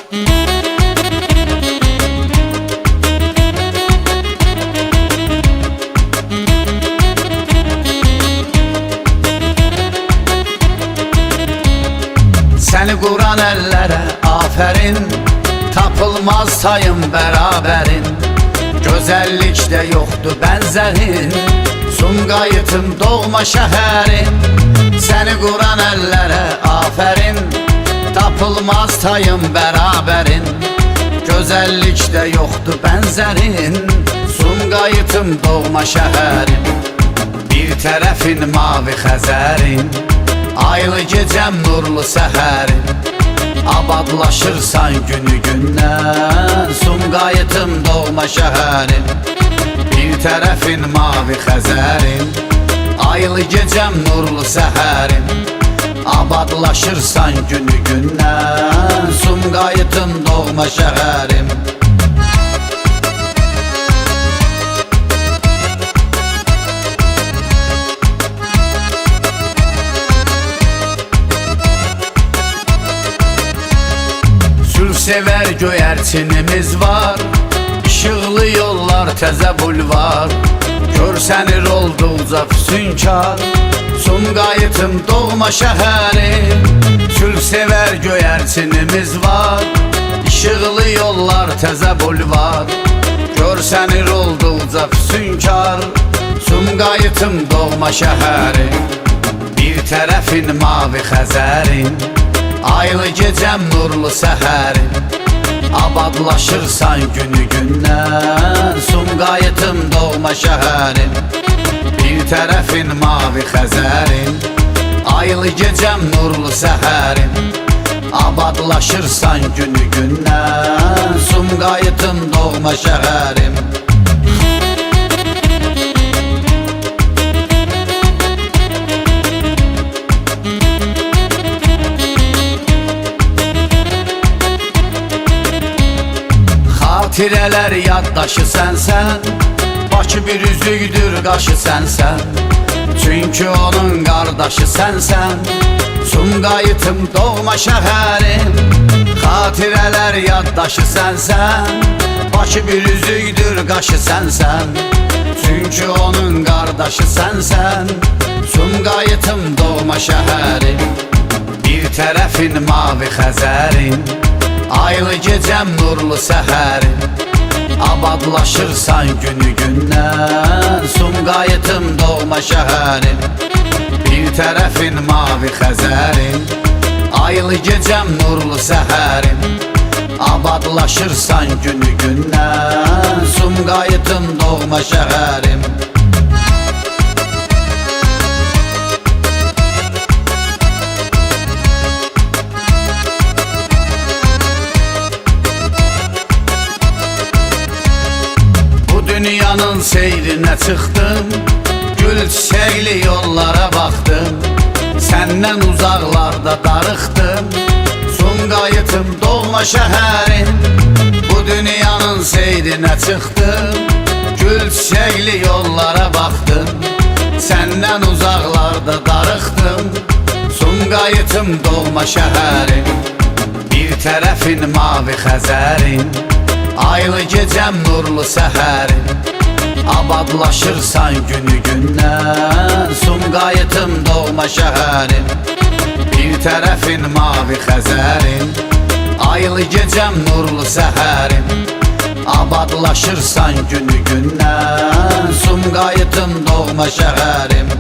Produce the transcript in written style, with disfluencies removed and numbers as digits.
Səni quran əllərə afərin, tapılmaz sayın bərabərin. Gözəllikdə yoxdur bənzərin, Sumqayıtın doğma şəhərin. Səni quran əllərə afərin, tapılmaz sayın bərabərin. Gözəllikdə yoxdur bənzərin, Sumqayıtın doğma şəhərin. Bir tərəfin mavi Xəzərin, aylı gecəm nurlu səhərin. Abadlaşırsan günü gündən, Sumqayıtın doğma şəhərin. Bir tərəfin mavi Xəzərin, aylı gecəm nurlu səhərin. Abadlaşırsan günü gündən, Sumqayıtın doğma şəhərin. Sever göyərçinimiz var, işıqlı yollar, təzə bulvar. Görsənir olduqca füsunkar, Sumqayıtın doğma şəhəri. Sülh sever göyərçinimiz var, işıqlı yollar, təzə bulvar. Görsənir olduqca füsunkar, Sumqayıtın doğma şəhəri. Bir tərəfin mavi Xəzərin, aylı gecəm nurlu səhərin. Abadlaşırsan günü gündən, Sumqayıtın doğma şəhərin. Bir tərəfin mavi Xəzərin, aylı gecəm nurlu səhərin. Abadlaşırsan günü gündən, Sumqayıtın doğma şəhərin. Xatirələr yaddaşı sənsən, Bakı bir üzüydür qaşı sənsən. Çünki onun qardaşı sənsən, Sumqayıtın doğma şəhərin. Xatirələr yaddaşı sənsən, Bakı bir üzüydür qaşı sənsən. Çünki onun qardaşı sənsən, Sumqayıtın doğma şəhərin. Bir tərəfin mavi Xəzərin, aylı gecəm nurlu səhərin. Abadlaşırsan günü gündən, Sumqayıtın doğma şəhərin. Bir tərəfin mavi Xəzərin, aylı gecəm nurlu səhərin. Abadlaşırsan günü gündən, Sumqayıtın doğma şəhərin. Dünyanın seyrinə çıxdım, gül çiçəkli yollara baxdım. Səndən uzaqlarda darıxdım, Sumqayıtın doğma şəhərin. Bu dünyanın seyrinə çıxdım, gül çiçəkli yollara baxdım. Səndən uzaqlarda darıxdım, Sumqayıtın doğma şəhərin. Bir tərəfin mavi Xəzərin, aylı gecəm nurlu səhərin. Abadlaşırsan günü gündən, Sumqayıtın doğma şəhərin. Bir tərəfin mavi Xəzərin, aylı gecəm nurlu səhərin. Abadlaşırsan günü gündən, Sumqayıtın doğma şəhərin.